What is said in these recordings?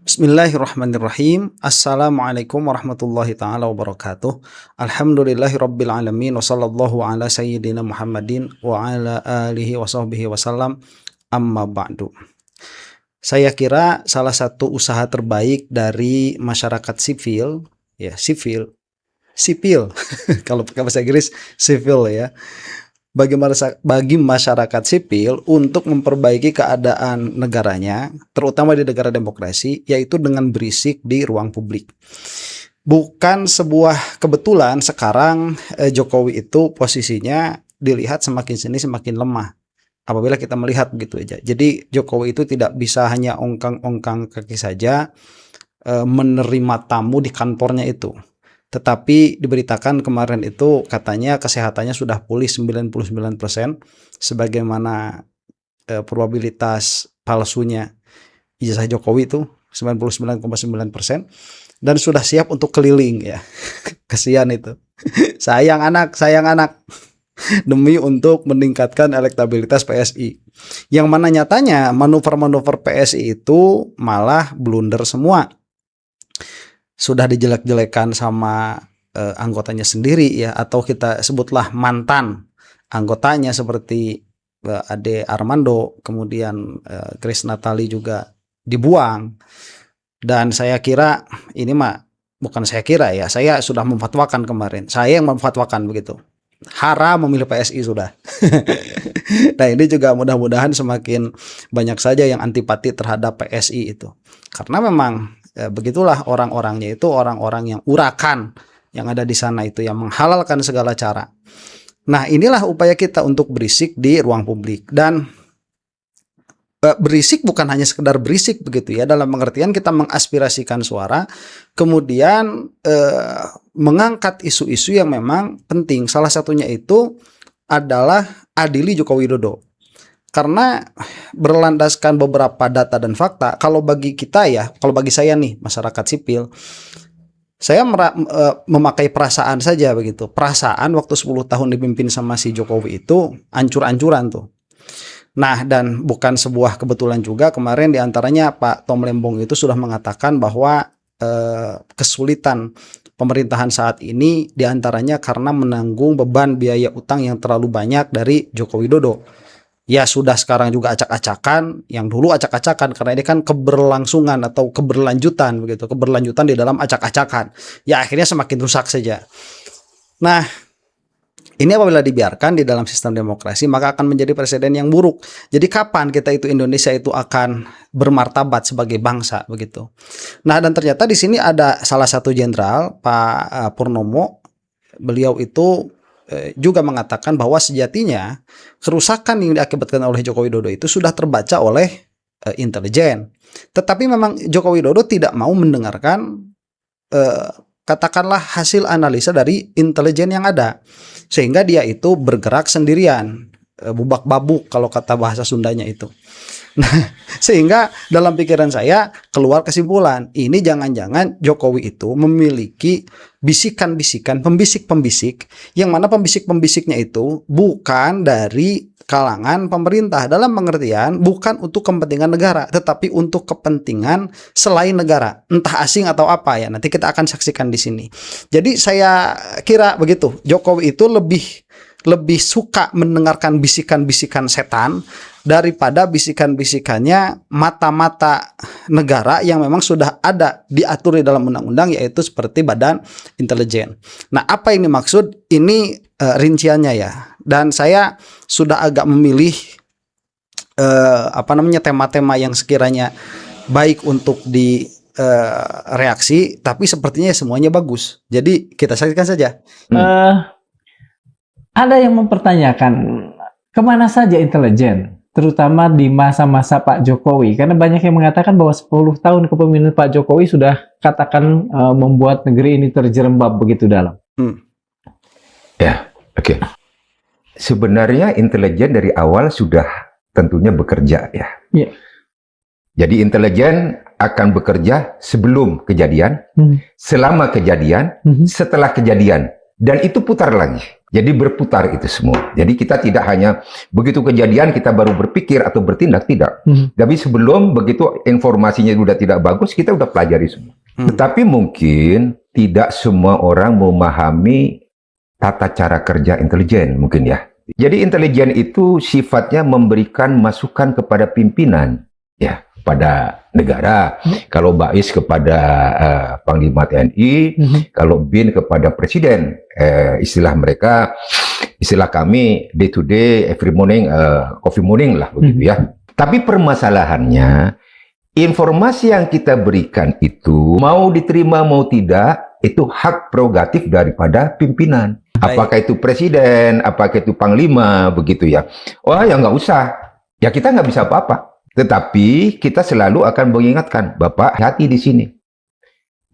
Bismillahirrahmanirrahim. Assalamualaikum warahmatullahi ta'ala wabarakatuh. Alhamdulillahi rabbil alamin. Wa sallallahu ala sayyidina Muhammadin wa ala alihi wa sahbihi wasallam. Amma ba'du. Saya kira salah satu usaha terbaik dari masyarakat sipil, ya sipil kalau pakai bahasa Inggris sipil ya, bagi masyarakat sipil untuk memperbaiki keadaan negaranya, terutama di negara demokrasi, yaitu dengan berisik di ruang publik. Bukan sebuah kebetulan sekarang Jokowi itu posisinya dilihat semakin sini semakin lemah. Apabila kita melihat begitu aja. Jadi Jokowi itu tidak bisa hanya ongkang-ongkang kaki saja menerima tamu di kantornya itu. Tetapi diberitakan kemarin itu katanya kesehatannya sudah pulih 99%, sebagaimana probabilitas palsunya ijazah Jokowi itu 99,9%, dan sudah siap untuk keliling ya. Kesian itu. sayang anak demi untuk meningkatkan elektabilitas PSI. Yang mana nyatanya manuver-manuver PSI itu malah blunder semua. Sudah dijelek-jelekan sama anggotanya sendiri ya, atau kita sebutlah mantan anggotanya seperti Ade Armando, kemudian Grace Natali juga dibuang. Dan saya kira ini bukan saya kira ya, saya sudah memfatwakan kemarin. Saya yang memfatwakan begitu. Haram memilih PSI sudah. Nah ini juga mudah-mudahan semakin banyak saja yang antipati terhadap PSI itu. Karena memang begitulah orang-orangnya itu orang-orang yang urakan yang ada di sana itu, yang menghalalkan segala cara. Nah inilah upaya kita untuk berisik di ruang publik. Dan berisik bukan hanya sekedar berisik begitu ya, dalam pengertian kita mengaspirasikan suara, kemudian mengangkat isu-isu yang memang penting. Salah satunya itu adalah adili Joko Widodo. Karena berlandaskan beberapa data dan fakta, kalau bagi kita ya, kalau bagi saya nih masyarakat sipil, saya memakai perasaan saja begitu. Perasaan waktu 10 tahun dipimpin sama si Jokowi itu ancur-ancuran tuh. Nah dan bukan sebuah kebetulan juga kemarin diantaranya Pak Tom Lembong itu sudah mengatakan bahwa kesulitan pemerintahan saat ini diantaranya karena menanggung beban biaya utang yang terlalu banyak dari Joko Widodo. Ya sudah sekarang juga acak-acakan, yang dulu acak-acakan karena ini kan keberlangsungan atau keberlanjutan begitu, keberlanjutan di dalam acak-acakan. Ya akhirnya semakin rusak saja. Nah, ini apabila dibiarkan di dalam sistem demokrasi maka akan menjadi presiden yang buruk. Jadi kapan kita itu Indonesia itu akan bermartabat sebagai bangsa begitu. Nah, dan ternyata di sini ada salah satu jenderal, Pak Purnomo. Beliau itu juga mengatakan bahwa sejatinya kerusakan yang diakibatkan oleh Joko Widodo itu sudah terbaca oleh intelijen. Tetapi memang Joko Widodo tidak mau mendengarkan katakanlah hasil analisa dari intelijen yang ada. Sehingga dia itu bergerak sendirian, bubak-babuk kalau kata bahasa Sundanya itu. Nah, sehingga dalam pikiran saya keluar kesimpulan, ini jangan-jangan Jokowi itu memiliki bisikan-bisikan, pembisik-pembisik, yang mana pembisik-pembisiknya itu bukan dari kalangan pemerintah, dalam pengertian bukan untuk kepentingan negara, tetapi untuk kepentingan selain negara, entah asing atau apa ya. Nanti kita akan saksikan di sini. Jadi saya kira begitu, Jokowi itu lebih suka mendengarkan bisikan-bisikan setan daripada bisikan-bisikannya mata-mata negara yang memang sudah ada diatur di dalam undang-undang, yaitu seperti badan intelijen. Nah, apa ini maksud? Ini rinciannya ya. Dan saya sudah agak memilih tema-tema yang sekiranya baik untuk di reaksi, tapi sepertinya semuanya bagus. Jadi kita saksikan saja. Ada yang mempertanyakan kemana saja intelijen, terutama di masa-masa Pak Jokowi, karena banyak yang mengatakan bahwa 10 tahun kepemimpinan Pak Jokowi sudah katakan membuat negeri ini terjerembab begitu dalam. Ya, oke. Sebenarnya intelijen dari awal sudah tentunya bekerja ya. Yeah. Jadi intelijen akan bekerja sebelum kejadian, selama kejadian, setelah kejadian, dan itu putar lagi. Jadi berputar itu semua. Jadi kita tidak hanya begitu kejadian kita baru berpikir atau bertindak, tidak. Tapi sebelum begitu informasinya sudah tidak bagus, kita sudah pelajari semua. Tetapi mungkin tidak semua orang memahami tata cara kerja intelijen mungkin ya. Jadi intelijen itu sifatnya memberikan masukan kepada pimpinan ya, pada negara. Kalau Bais kepada Panglima TNI, kalau BIN kepada Presiden. Istilah mereka, istilah kami day to day, every morning, coffee morning lah begitu ya. Tapi permasalahannya, informasi yang kita berikan itu mau diterima mau tidak, itu hak prerogatif daripada pimpinan. Apakah itu presiden, apakah itu panglima, begitu ya. Oh ya nggak usah, ya kita nggak bisa apa-apa. Tetapi kita selalu akan mengingatkan, Bapak hati di sini.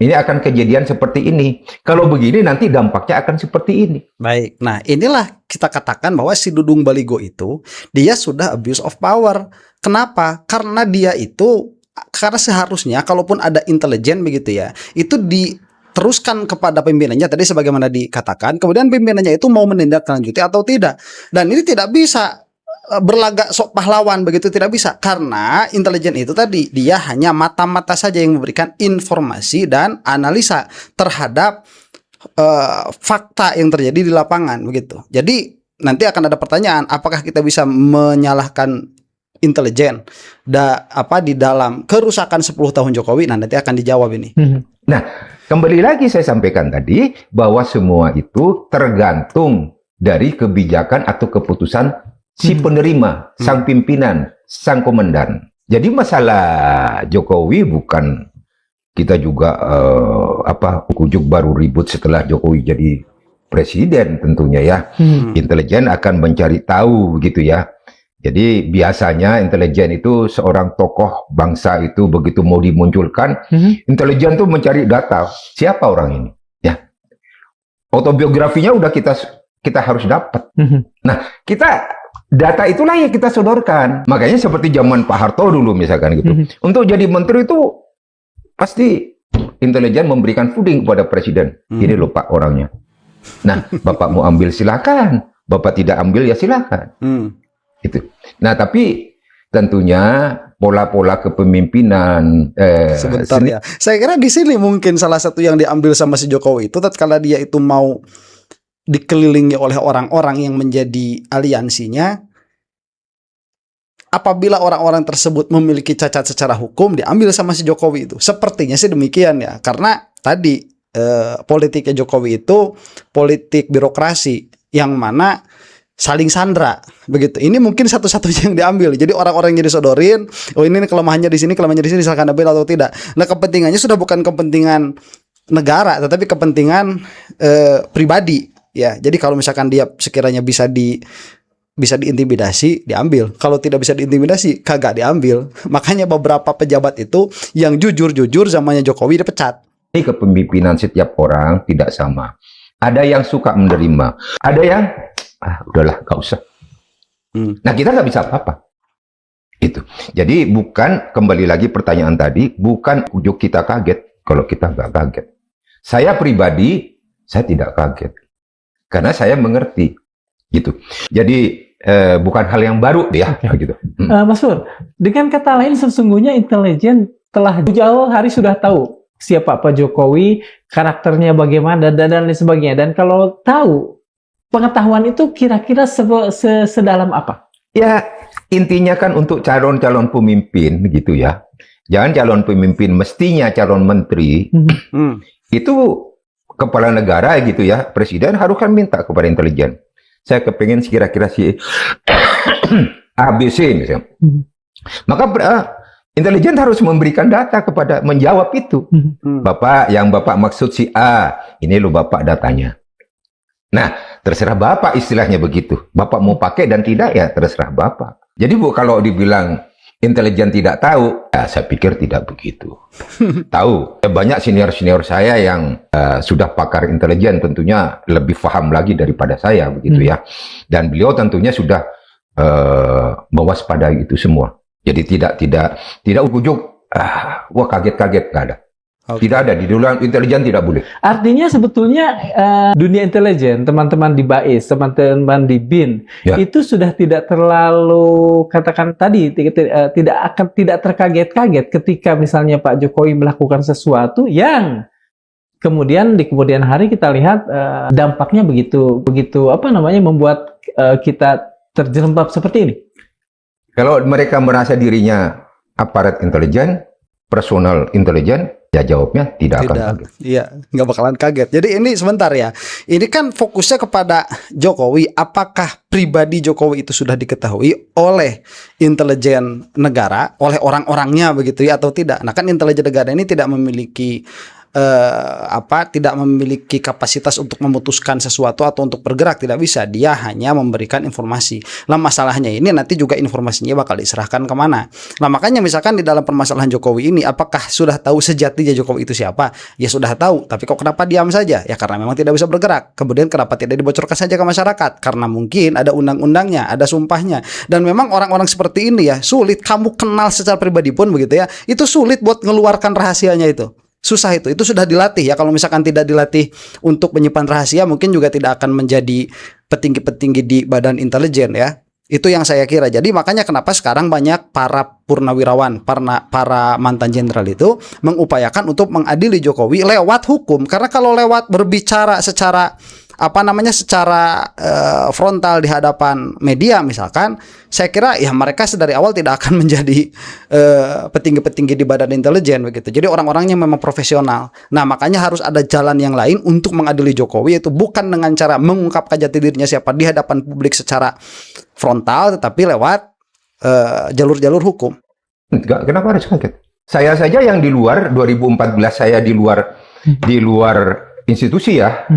Ini akan kejadian seperti ini. Kalau begini nanti dampaknya akan seperti ini. Baik, nah inilah kita katakan bahwa si Dudung Baligo itu dia sudah abuse of power. Kenapa? Karena dia itu, karena seharusnya kalaupun ada intelijen begitu ya, itu diteruskan kepada pimpinannya tadi sebagaimana dikatakan, kemudian pimpinannya itu mau menindaklanjuti atau tidak. Dan ini tidak bisa berlagak sok pahlawan begitu, tidak bisa, karena intelijen itu tadi dia hanya mata-mata saja yang memberikan informasi dan analisa terhadap fakta yang terjadi di lapangan begitu. Jadi nanti akan ada pertanyaan, apakah kita bisa menyalahkan intelijen di dalam kerusakan 10 tahun Jokowi? Nah, nanti akan dijawab ini. Nah, kembali lagi saya sampaikan tadi bahwa semua itu tergantung dari kebijakan atau keputusan si penerima, sang pimpinan, sang komandan. Jadi masalah Jokowi bukan kita juga ujuk baru ribut setelah Jokowi jadi presiden tentunya ya. Intelijen akan mencari tahu gitu ya. Jadi biasanya intelijen itu seorang tokoh bangsa itu begitu mau dimunculkan, intelijen tuh mencari data siapa orang ini. Ya, autobiografinya udah kita harus dapat. Nah, data itulah yang kita sodorkan. Makanya seperti zaman Pak Harto dulu misalkan gitu. Untuk jadi menteri itu pasti intelijen memberikan fooding kepada presiden. Ini loh Pak orangnya. Nah, Bapak mau ambil silakan. Bapak tidak ambil ya silakan. Itu. Nah, tapi tentunya pola-pola kepemimpinan sebentar ya. Saya kira di sini mungkin salah satu yang diambil sama si Jokowi itu tatkala dia itu mau dikelilingi oleh orang-orang yang menjadi aliansinya, apabila orang-orang tersebut memiliki cacat secara hukum diambil sama si Jokowi itu. Sepertinya sih demikian ya, karena tadi politiknya Jokowi itu politik birokrasi yang mana saling sandra begitu. Ini mungkin satu-satunya yang diambil. Jadi orang-orang yang disodorin, oh ini kelemahannya di sini, silakan ambil atau tidak. Nah, kepentingannya sudah bukan kepentingan negara tetapi kepentingan pribadi. Ya, jadi kalau misalkan dia sekiranya bisa diintimidasi, diambil. Kalau tidak bisa diintimidasi, kagak diambil. Makanya beberapa pejabat itu yang jujur-jujur zamannya Jokowi dipecat. Ini kepemimpinan setiap orang tidak sama. Ada yang suka menerima, ada yang udahlah, gak usah. Nah, kita nggak bisa apa-apa. Itu. Jadi bukan, kembali lagi pertanyaan tadi, bukan ujuk kita kaget kalau kita nggak kaget. Saya pribadi, saya tidak kaget. Karena saya mengerti, gitu. Jadi bukan hal yang baru ya, gitu. Mas Pur, dengan kata lain sesungguhnya intelijen telah jauh hari sudah tahu siapa Pak Jokowi, karakternya bagaimana dan lain sebagainya. Dan kalau tahu pengetahuan itu kira-kira sedalam apa? Ya intinya kan untuk calon-calon pemimpin, gitu ya. Jangan calon pemimpin, mestinya calon menteri itu. Kepala negara gitu ya, presiden harus kan minta kepada intelijen. Saya kepingin kira-kira si ABC misalnya. Maka intelijen harus memberikan data kepada, menjawab itu. Bapak, yang Bapak maksud si A, ini lo Bapak datanya. Nah, terserah Bapak istilahnya begitu. Bapak mau pakai dan tidak ya terserah Bapak. Jadi kalau dibilang intelijen tidak tahu, ya saya pikir tidak begitu. Tahu. Banyak senior-senior saya yang sudah pakar intelijen tentunya lebih paham lagi daripada saya begitu ya. Dan beliau tentunya sudah mewaspadai itu semua. Jadi tidak ujuk, wah kaget-kaget, nggak ada. Oke. Tidak ada di dunia intelijen, tidak boleh. Artinya sebetulnya dunia intelijen, teman-teman di BAIS, teman-teman di BIN, Ya. itu sudah tidak terlalu, katakan tadi, tidak terkaget-kaget ketika misalnya Pak Jokowi melakukan sesuatu yang kemudian di kemudian hari kita lihat dampaknya begitu membuat kita terjerembab seperti ini. Kalau mereka merasa dirinya aparat intelijen, personal intelijen, ya jawabnya tidak akan kaget. Iya, nggak bakalan kaget. Jadi ini sebentar ya. Ini kan fokusnya kepada Jokowi. Apakah pribadi Jokowi itu sudah diketahui oleh intelijen negara, oleh orang-orangnya begitu ya atau tidak? Nah kan intelijen negara ini tidak memiliki tidak memiliki kapasitas untuk memutuskan sesuatu atau untuk bergerak, tidak bisa. Dia hanya memberikan informasi. Nah masalahnya ini nanti juga informasinya bakal diserahkan kemana. Nah makanya misalkan di dalam permasalahan Jokowi ini, apakah sudah tahu sejatinya Jokowi itu siapa? Ya sudah tahu, tapi kok kenapa diam saja? Ya karena memang tidak bisa bergerak. Kemudian kenapa tidak dibocorkan saja ke masyarakat? Karena mungkin ada undang-undangnya, ada sumpahnya. Dan memang orang-orang seperti ini ya sulit, kamu kenal secara pribadi pun begitu ya, itu sulit buat ngeluarkan rahasianya itu. Susah itu sudah dilatih ya. Kalau misalkan tidak dilatih untuk menyimpan rahasia, mungkin juga tidak akan menjadi petinggi-petinggi di badan intelijen ya. Itu yang saya kira. Jadi makanya kenapa sekarang banyak para purnawirawan, para mantan jenderal itu mengupayakan untuk mengadili Jokowi lewat hukum. Karena kalau lewat berbicara secara secara frontal di hadapan media misalkan, saya kira ya mereka sedari awal tidak akan menjadi petinggi-petinggi di badan intelijen begitu. Jadi orang-orangnya memang profesional. Nah makanya harus ada jalan yang lain untuk mengadili Jokowi, yaitu bukan dengan cara mengungkapkan jati dirinya siapa di hadapan publik secara frontal, tetapi lewat jalur-jalur hukum. Enggak, kenapa harus kaget? Saya saja yang di luar 2014, saya di luar institusi ya.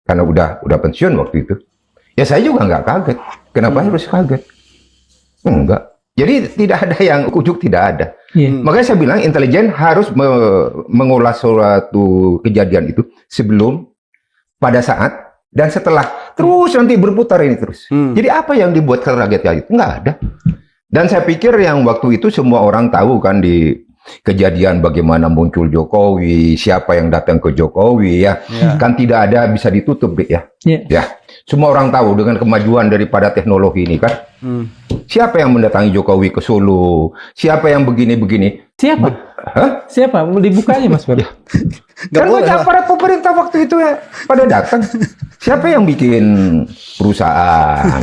Karena udah pensiun waktu itu. Ya saya juga nggak kaget. Kenapa harus kaget? Enggak. Jadi tidak ada yang ujuk, tidak ada. Makanya saya bilang intelijen harus mengolah suatu kejadian itu sebelum, pada saat, dan setelah. Terus nanti berputar ini terus. Jadi apa yang dibuat kaget-kaget? Nggak ada. Dan saya pikir yang waktu itu semua orang tahu kan di kejadian bagaimana muncul Jokowi, siapa yang datang ke Jokowi ya. Kan tidak ada bisa ditutup ya. Ya, semua orang tahu dengan kemajuan daripada teknologi ini kan. Siapa yang mendatangi Jokowi ke Solo? Siapa yang begini-begini? Siapa? Hah? Siapa? Mau dibukanya Mas Bro? Kan banyak aparat pemerintah waktu itu ya pada datang. Siapa yang bikin perusahaan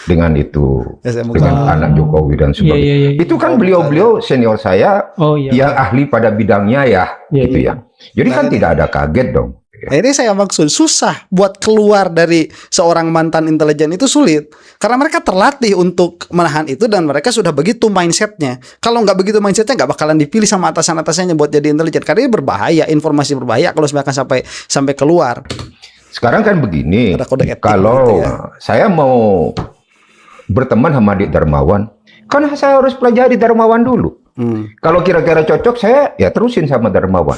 dengan itu, dengan anak Jokowi dan sebagainya. Itu kan beliau-beliau senior saya yang ahli pada bidangnya ya, gitu ya. Jadi kan tidak ada kaget dong. Nah, ini saya maksud susah buat keluar dari seorang mantan intelijen itu sulit karena mereka terlatih untuk menahan itu dan mereka sudah begitu mindsetnya. Kalau nggak begitu mindsetnya nggak bakalan dipilih sama atasan-atasannya buat jadi intelijen karena ini berbahaya, informasi berbahaya kalau misalkan sampai keluar. Sekarang kan begini, kalau gitu ya. Saya mau berteman sama Adik Darmawan, kan saya harus pelajari Darmawan dulu. Kalau kira-kira cocok, saya ya terusin sama Darmawan.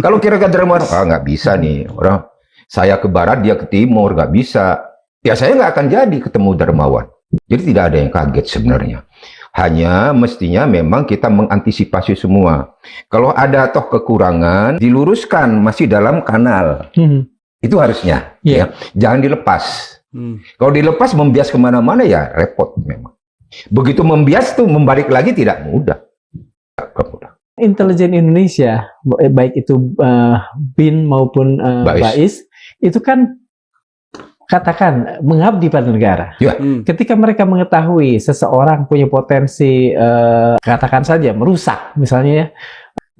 Kalau kira-kira Darmawan, nggak bisa nih, orang saya ke barat, dia ke timur, nggak bisa. Ya saya nggak akan jadi ketemu Darmawan. Jadi tidak ada yang kaget sebenarnya. Hanya mestinya memang kita mengantisipasi semua. Kalau ada toh kekurangan, diluruskan masih dalam kanal. Itu harusnya. Ya. Jangan dilepas. Kalau dilepas membias kemana-mana ya repot memang. Begitu membias tuh membalik lagi tidak mudah. Intelijen Indonesia, baik itu BIN maupun BAIS, itu kan katakan mengabdi pada negara. Ketika mereka mengetahui seseorang punya potensi, katakan saja merusak misalnya ya,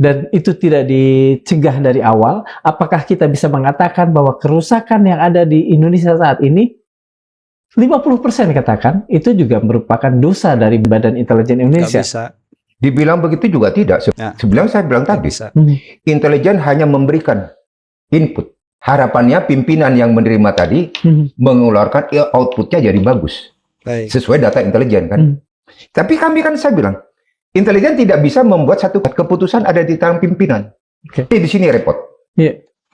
dan itu tidak dicegah dari awal, apakah kita bisa mengatakan bahwa kerusakan yang ada di Indonesia saat ini 50% katakan itu juga merupakan dosa dari Badan Intelijen Indonesia? Nggak bisa. Dibilang begitu juga tidak. Saya bilang tadi, intelijen hanya memberikan input. Harapannya pimpinan yang menerima tadi mengeluarkan outputnya jadi bagus. Sesuai data intelijen kan. Tapi saya bilang, intelijen tidak bisa membuat satu keputusan ada di tangan pimpinan. Di sini repot.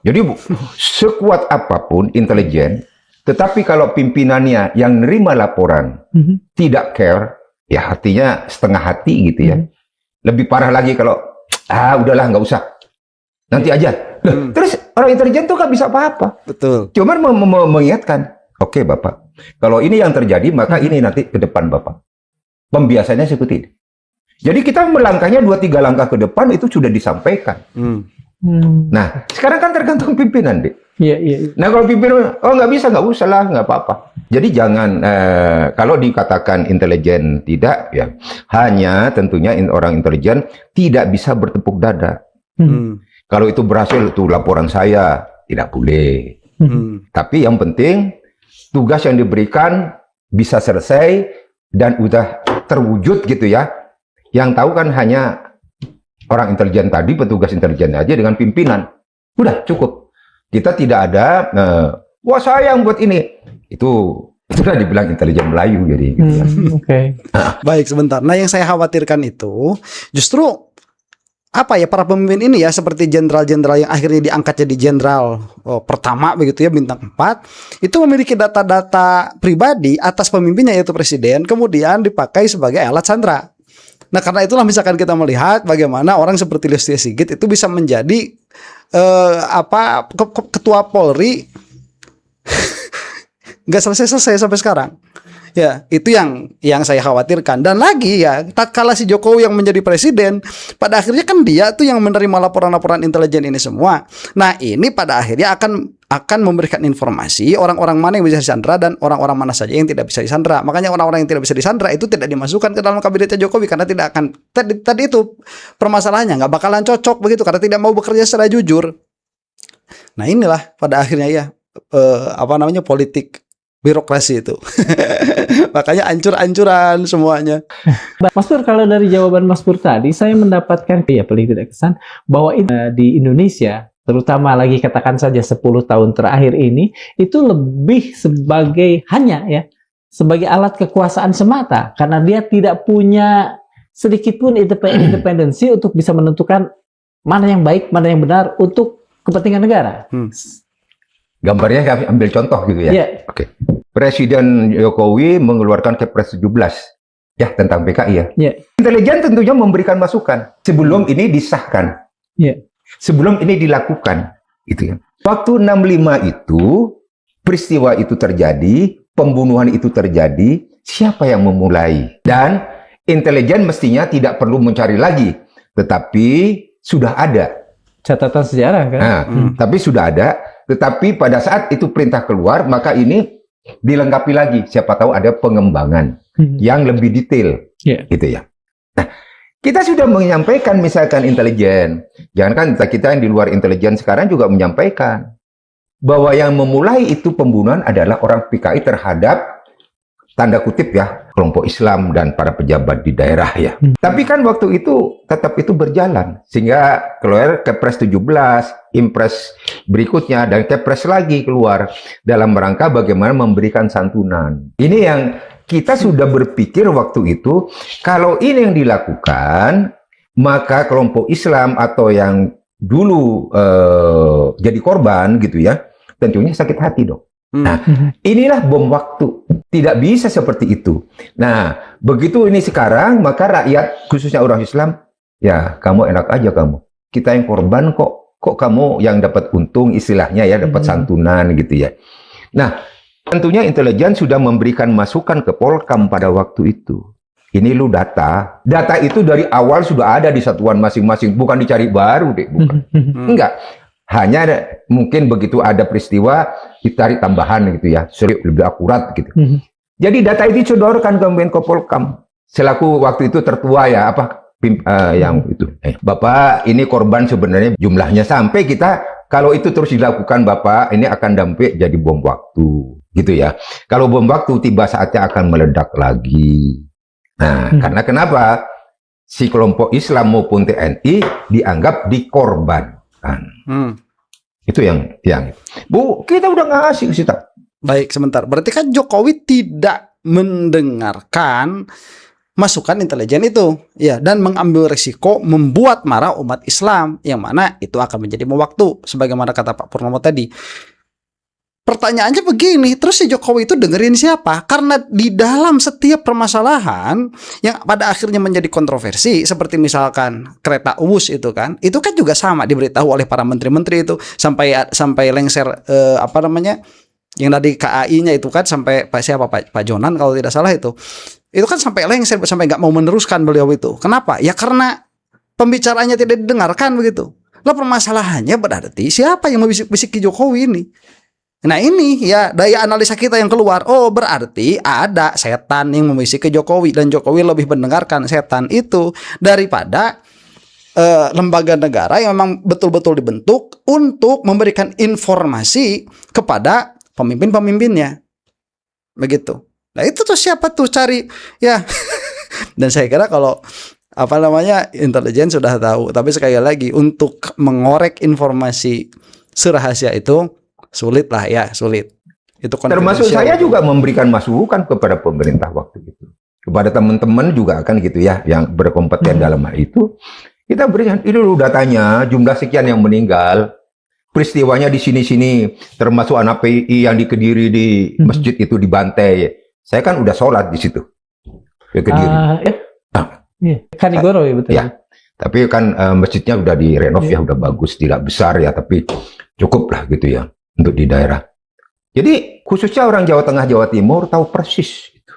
Jadi sekuat apapun intelijen, tetapi kalau pimpinannya yang nerima laporan tidak care, ya artinya setengah hati gitu ya. Lebih parah lagi kalau udahlah nggak usah. Nanti aja. Loh, terus orang intelijen tuh nggak bisa apa-apa. Betul. Cuman mengingatkan, oke Bapak, kalau ini yang terjadi maka ini nanti ke depan Bapak. Pembiasannya seperti ini. Jadi kita melangkahnya 2-3 langkah ke depan itu sudah disampaikan. Nah, sekarang kan tergantung pimpinan, Dek. Iya. Nah, kalau pimpinan, oh nggak bisa, nggak usah lah, nggak apa-apa. Jadi jangan, kalau dikatakan intelijen tidak, ya hanya tentunya orang intelijen tidak bisa bertepuk dada. Kalau itu berhasil, itu laporan saya, tidak boleh. Tapi yang penting, tugas yang diberikan bisa selesai dan udah terwujud gitu ya. Yang tahu kan hanya orang intelijen tadi, petugas intelijen aja dengan pimpinan. Udah cukup. Kita tidak ada, wah saya yang buat ini. Itu sudah dibilang intelijen Melayu jadi. Gitu ya. Oke. Baik, sebentar. Nah, yang saya khawatirkan itu justru apa ya, para pemimpin ini ya, seperti jenderal-jenderal yang akhirnya diangkat jadi jenderal pertama begitu ya, bintang 4, itu memiliki data-data pribadi atas pemimpinnya yaitu presiden, kemudian dipakai sebagai alat sandera. Nah, karena itulah misalkan kita melihat bagaimana orang seperti Listio Sigit itu bisa menjadi ketua Polri nggak selesai-selesai sampai sekarang. Ya, itu yang saya khawatirkan. Dan lagi ya, tatkala si Jokowi yang menjadi presiden, pada akhirnya kan dia tuh yang menerima laporan-laporan intelijen ini semua. Nah, ini pada akhirnya akan memberikan informasi orang-orang mana yang bisa disandra dan orang-orang mana saja yang tidak bisa disandra. Makanya orang-orang yang tidak bisa disandra itu tidak dimasukkan ke dalam kabinetnya Jokowi karena tidak akan tadi itu permasalahannya, nggak bakalan cocok begitu karena tidak mau bekerja secara jujur. Nah, inilah pada akhirnya ya politik birokrasi itu. Makanya ancur-ancuran semuanya. Mas Pur, kalau dari jawaban Mas Pur tadi, saya mendapatkan ya paling tidak kesan bahwa di Indonesia, terutama lagi katakan saja 10 tahun terakhir ini, itu lebih sebagai sebagai alat kekuasaan semata, karena dia tidak punya sedikit pun independensi untuk bisa menentukan mana yang baik, mana yang benar untuk kepentingan negara. Gambarnya kami ambil contoh gitu ya. Yeah. Oke. Presiden Jokowi mengeluarkan Kepres 17 ya tentang PKI ya. Yeah. Intelijen tentunya memberikan masukan sebelum ini disahkan. Yeah. Sebelum ini dilakukan gitu ya. Waktu 65 itu peristiwa itu terjadi, pembunuhan itu terjadi, siapa yang memulai? Dan intelijen mestinya tidak perlu mencari lagi, tetapi sudah ada catatan sejarah kan. Nah, tapi sudah ada, tetapi pada saat itu perintah keluar, maka ini dilengkapi lagi. Siapa tahu ada pengembangan yang lebih detail, gitu ya. Nah, kita sudah menyampaikan misalkan intelijen, jangankan kita yang di luar intelijen sekarang juga menyampaikan bahwa yang memulai itu pembunuhan adalah orang PKI terhadap tanda kutip ya kelompok Islam dan para pejabat di daerah ya. Tapi kan waktu itu tetap itu berjalan sehingga keluar Kepres 17, Impres berikutnya dan Kepres lagi keluar dalam rangka bagaimana memberikan santunan. Ini yang kita sudah berpikir waktu itu kalau ini yang dilakukan maka kelompok Islam atau yang dulu jadi korban gitu ya tentunya sakit hati dong. Nah, inilah bom waktu. Tidak bisa seperti itu. Nah, begitu ini sekarang, maka rakyat, khususnya orang Islam, ya kamu enak aja kamu. Kita yang korban kok kamu yang dapat untung istilahnya ya, dapat santunan gitu ya. Nah, tentunya intelijen sudah memberikan masukan ke Polkam pada waktu itu. Ini lu data. Data itu dari awal sudah ada di satuan masing-masing, bukan dicari baru deh, bukan. Enggak. Hanya mungkin begitu ada peristiwa ditarik tambahan gitu ya, lebih akurat gitu. Jadi data itu disodorkan ke Menko Polkam selaku waktu itu tertua ya yang itu. Bapak ini korban sebenarnya jumlahnya sampai kita kalau itu terus dilakukan Bapak ini akan dampak jadi bom waktu gitu ya. Kalau bom waktu tiba saatnya akan meledak lagi. Nah karena kenapa si kelompok Islam maupun TNI dianggap dikorbankan. Itu yang Bu, kita udah ngasih sih tak. Baik, sebentar. Berarti kan Jokowi tidak mendengarkan masukan intelijen itu, ya, dan mengambil risiko membuat marah umat Islam, yang mana itu akan menjadi waktu, sebagaimana kata Pak Purnomo tadi. pertanyaannya begini, terus si Jokowi itu dengerin siapa? Karena di dalam setiap permasalahan yang pada akhirnya menjadi kontroversi, seperti misalkan kereta Uwus itu kan juga sama diberitahu oleh para menteri-menteri itu sampai lengser yang tadi KAI-nya itu kan sampai Pak Jonan kalau tidak salah itu kan sampai lengser, sampai nggak mau meneruskan beliau itu. Kenapa? Ya karena pembicaraannya tidak didengarkan begitu. Lah permasalahannya berarti siapa yang membisik-bisiki Jokowi ini? Nah ini ya daya analisa kita yang keluar. Oh berarti ada setan yang membisiki Jokowi, dan Jokowi lebih mendengarkan setan itu daripada lembaga negara yang memang betul-betul dibentuk untuk memberikan informasi kepada pemimpin-pemimpinnya. Begitu. Nah itu tuh siapa tuh cari ya. Dan saya kira kalau intelijen sudah tahu, tapi sekali lagi untuk mengorek informasi serahasia itu sulit. Itu termasuk saya juga memberikan masukan kepada pemerintah waktu itu, kepada teman-teman juga kan gitu ya, yang berkompeten dalam hal itu. Kita berikan ini dulu datanya, jumlah sekian yang meninggal, peristiwanya di sini-sini, termasuk anak PI yang di Kediri di masjid itu dibantai. Saya kan udah sholat di situ ke Kediri. Kanigoro ya betul. Ya, tapi kan masjidnya udah direnov ya, udah bagus, tidak besar ya, tapi cukup lah gitu ya untuk di daerah. Jadi khususnya orang Jawa Tengah, Jawa Timur tahu persis gitu,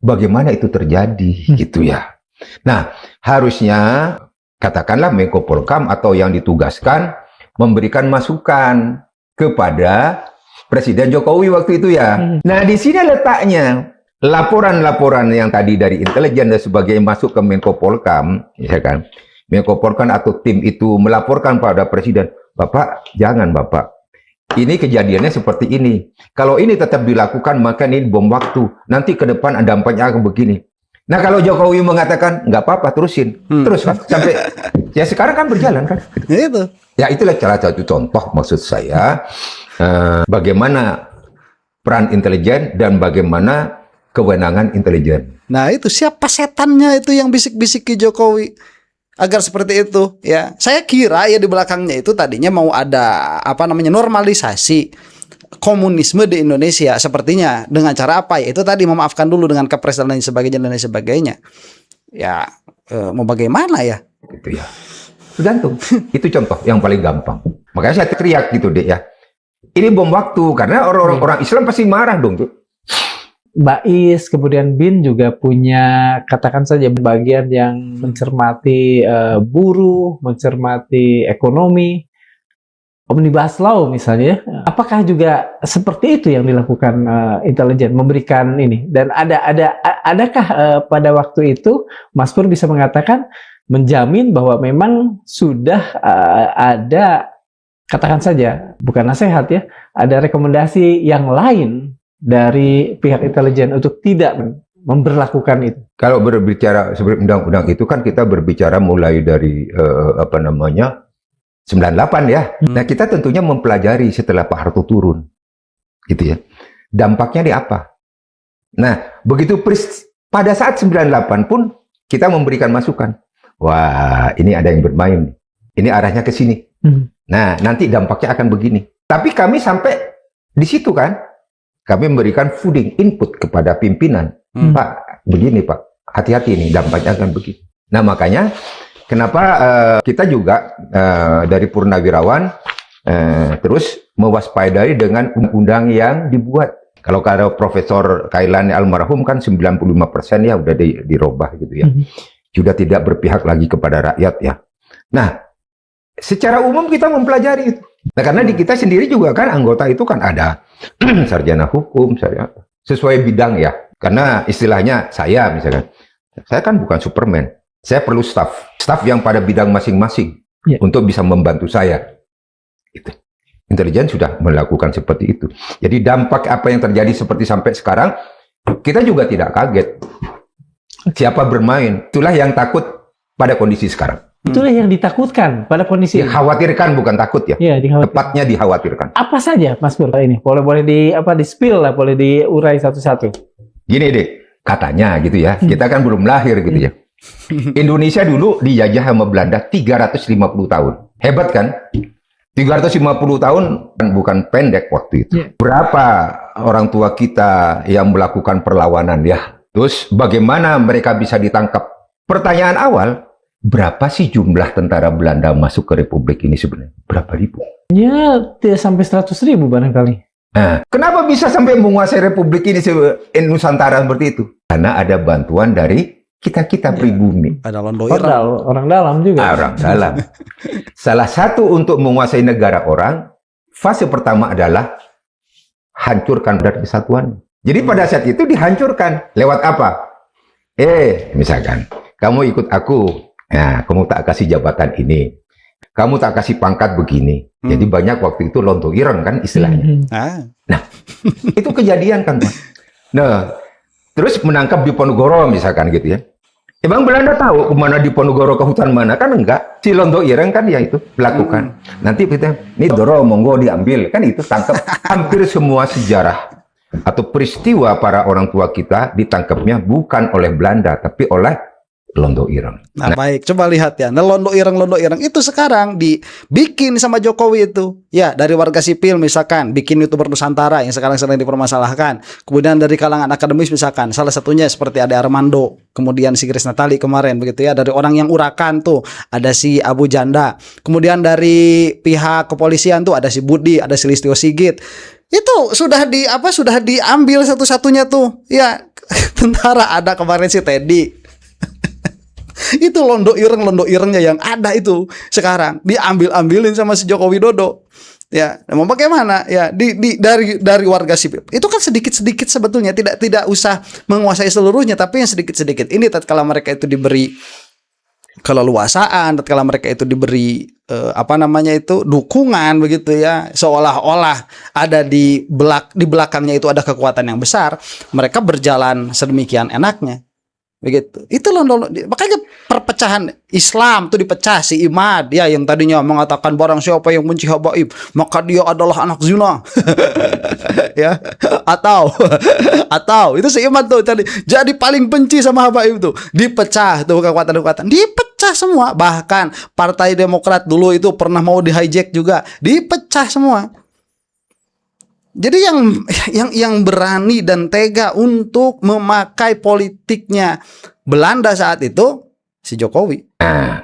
bagaimana itu terjadi gitu ya. Nah harusnya katakanlah Menko Polhukam atau yang ditugaskan memberikan masukan kepada Presiden Jokowi waktu itu ya. Nah di sini letaknya. Laporan-laporan yang tadi dari intelijen dan sebagainya masuk ke Menko Polhukam, ya kan? Menko Polhukam atau tim itu melaporkan pada Presiden, Bapak, jangan Bapak. Ini kejadiannya seperti ini. Kalau ini tetap dilakukan, maka ini bom waktu. Nanti ke depan dampaknya akan begini. Nah kalau Jokowi mengatakan, nggak apa-apa, terusin. Terus kan, sampai, ya sekarang kan berjalan kan? Itu. Ya itulah salah satu contoh maksud saya, bagaimana peran intelijen dan bagaimana kewenangan intelijen. Nah itu siapa setannya itu yang bisik-bisiki Jokowi agar seperti itu ya. Saya kira ya di belakangnya itu tadinya mau ada normalisasi komunisme di Indonesia sepertinya, dengan cara apa ya, itu tadi memaafkan dulu dengan Kepres dan lain sebagainya. Ya mau bagaimana ya gitu ya. Tergantung. Itu contoh yang paling gampang. Makanya saya teriak gitu deh ya. Ini bom waktu karena orang Islam pasti marah dong tuh. Bais, kemudian BIN juga punya, katakan saja, bagian yang mencermati buruh, mencermati ekonomi, Omnibus Law misalnya. Apakah juga seperti itu yang dilakukan intelijen, memberikan ini? Dan adakah pada waktu itu Mas Pur bisa mengatakan, menjamin bahwa memang sudah ada, katakan saja, bukan nasihat ya, ada rekomendasi yang lain dari pihak intelijen untuk tidak memberlakukan itu? Kalau berbicara seperti undang-undang itu kan kita berbicara mulai dari 98 ya. Nah kita tentunya mempelajari setelah Pak Harto turun, gitu ya. Dampaknya di apa? Nah begitu pada saat 98 pun kita memberikan masukan. Wah ini ada yang bermain, ini arahnya ke sini. Nah nanti dampaknya akan begini. Tapi kami sampai di situ kan. Kami memberikan fooding input kepada pimpinan. Pak, begini Pak, hati-hati nih dampaknya akan begini. Nah makanya kenapa kita juga dari Purnawirawan terus mewaspadai dengan undang-undang yang dibuat. Kalau Profesor Kailani almarhum kan 95% ya udah dirubah gitu ya. Sudah tidak berpihak lagi kepada rakyat ya. Nah, secara umum kita mempelajari itu. Nah karena di kita sendiri juga kan anggota itu kan ada sarjana hukum, sesuai bidang ya. Karena istilahnya saya misalkan, saya kan bukan Superman. Saya perlu staff yang pada bidang masing-masing untuk bisa membantu saya. Gitu. Intelijen sudah melakukan seperti itu. Jadi dampak apa yang terjadi seperti sampai sekarang, kita juga tidak kaget. Siapa bermain, itulah yang takut pada kondisi sekarang. Itulah yang ditakutkan pada kondisi ini. Dikhawatirkan, bukan takut ya. Dikhawatirkan. Tepatnya dikhawatirkan. Apa saja Mas Pur ini? Boleh di spill lah, boleh diurai satu-satu. Gini deh, katanya gitu ya. Kita kan belum lahir gitu ya. Indonesia dulu dijajah sama Belanda 350 tahun. Hebat kan? 350 tahun kan bukan pendek waktu itu. Berapa orang tua kita yang melakukan perlawanan ya? Terus bagaimana mereka bisa ditangkap? Pertanyaan awal, berapa sih jumlah tentara Belanda masuk ke Republik ini sebenarnya? Berapa ribu? Ya, tidak sampai 100.000 barangkali. Nah, kenapa bisa sampai menguasai Republik ini Nusantara seperti itu? Karena ada bantuan dari kita pribumi. Ada londo ireng. Orang dalam juga. Orang dalam. Salah satu untuk menguasai negara orang, fase pertama adalah hancurkan dari kesatuan. Jadi pada saat itu dihancurkan. Lewat apa? Misalkan, kamu ikut aku, nah, kamu tak kasih jabatan ini. Kamu tak kasih pangkat begini. Jadi banyak waktu itu londo ireng kan istilahnya. Nah, itu kejadian kan, Pak. Nah, terus menangkap Diponegoro misalkan gitu ya. Emang Belanda tahu kemana Diponegoro, ke hutan mana? Kan enggak. Si londo ireng kan ya itu lakukan. Nanti kita, ini Doro monggo diambil. Kan itu tangkap. Hampir semua sejarah atau peristiwa para orang tua kita ditangkapnya bukan oleh Belanda, tapi oleh londo ireng. Nah, baik, coba lihat ya. Nah, londo ireng itu sekarang dibikin sama Jokowi itu. Ya, dari warga sipil misalkan, bikin YouTuber Nusantara yang sekarang sedang dipermasalahkan. Kemudian dari kalangan akademis misalkan, salah satunya seperti Ade Armando, kemudian si Grace Natali kemarin begitu ya. Dari orang yang urakan tuh ada si Abu Janda. Kemudian dari pihak kepolisian tuh ada si Budi, ada si Listio Sigit. Itu sudah diambil satu-satunya tuh. Ya, tentara ada kemarin si Teddy. Itu londo irengnya yang ada itu sekarang diambilin sama si Joko Widodo. Ya, mau bagaimana ya dari warga sipil. Itu kan sedikit-sedikit sebetulnya, tidak usah menguasai seluruhnya, tapi yang sedikit-sedikit. Ini tatkala mereka itu diberi keleluasaan, tatkala mereka itu diberi dukungan begitu ya, seolah-olah ada di belakangnya itu ada kekuatan yang besar, mereka berjalan sedemikian enaknya. Begitu. Itu londo. Makanya perpecahan Islam tuh dipecah si Imad ya, yang tadinya mengatakan barang siapa yang benci habaib maka dia adalah anak zina. Ya. Atau itu si Imad tuh jadi paling benci sama habaib tuh. Dipecah tuh kekuatan-kekuatan. Dipecah semua. Bahkan Partai Demokrat dulu itu pernah mau di-hijack juga. Dipecah semua. Jadi yang berani dan tega untuk memakai politiknya Belanda saat itu si Jokowi. Nah,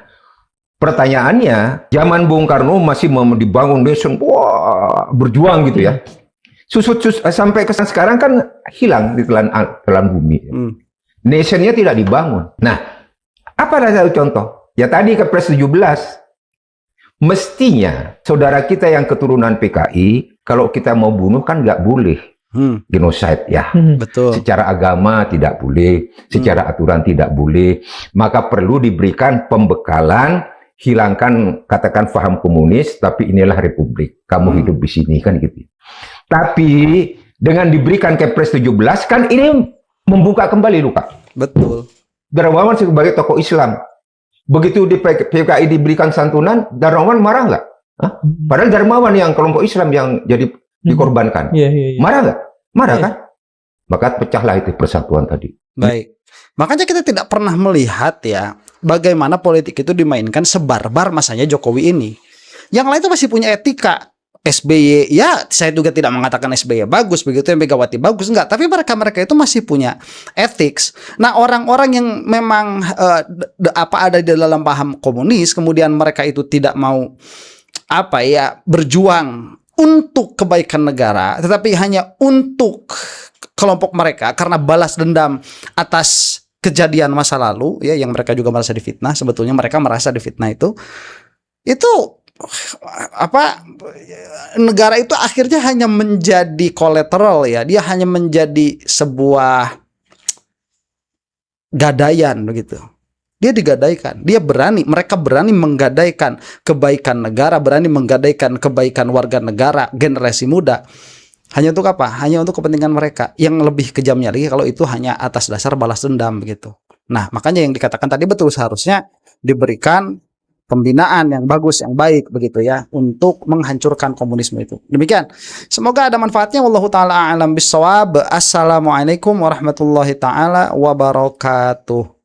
pertanyaannya, zaman Bung Karno masih mau dibangun nation, wah, berjuang gitu ya. Sampai ke sekarang kan hilang di telan bumi. Nationnya tidak dibangun. Nah, apa ada satu contoh? Ya tadi Kepres 17. Mestinya saudara kita yang keturunan PKI, kalau kita mau bunuh kan nggak boleh genocide ya. Betul. Secara agama tidak boleh, secara aturan tidak boleh. Maka perlu diberikan pembekalan, hilangkan katakan paham komunis, tapi inilah republik. Kamu hidup di sini kan gitu. Tapi dengan diberikan Kepres 17 kan ini membuka kembali luka. Betul. Darmawan sebagai tokoh Islam. Begitu di PKI diberikan santunan, Darmawan marah nggak? Padahal Darmawan yang kelompok Islam yang jadi dikorbankan. Marah nggak? Marah kan? Maka pecahlah itu persatuan tadi. Baik. Makanya kita tidak pernah melihat ya bagaimana politik itu dimainkan sebarbar masanya Jokowi ini. Yang lain itu masih punya etika. SBY, ya saya juga tidak mengatakan SBY bagus begitu, yang Megawati bagus, enggak, tapi mereka itu masih punya ethics. Nah, orang-orang yang memang ada di dalam paham komunis, kemudian mereka itu tidak mau berjuang untuk kebaikan negara, tetapi hanya untuk kelompok mereka karena balas dendam atas kejadian masa lalu ya, yang mereka juga merasa difitnah. Sebetulnya mereka merasa difitnah itu negara itu akhirnya hanya menjadi collateral ya, dia hanya menjadi sebuah gadaian begitu. Dia digadaikan, mereka berani menggadaikan kebaikan negara, berani menggadaikan kebaikan warga negara, generasi muda. Hanya untuk apa? Hanya untuk kepentingan mereka. Yang lebih kejamnya lagi kalau itu hanya atas dasar balas dendam begitu. Nah, makanya yang dikatakan tadi betul, seharusnya diberikan pembinaan yang bagus, yang baik begitu ya, untuk menghancurkan komunisme itu. Demikian. Semoga ada manfaatnya. Wallahu taala a'lam bissawab. Assalamualaikum warahmatullahi taala wabarakatuh.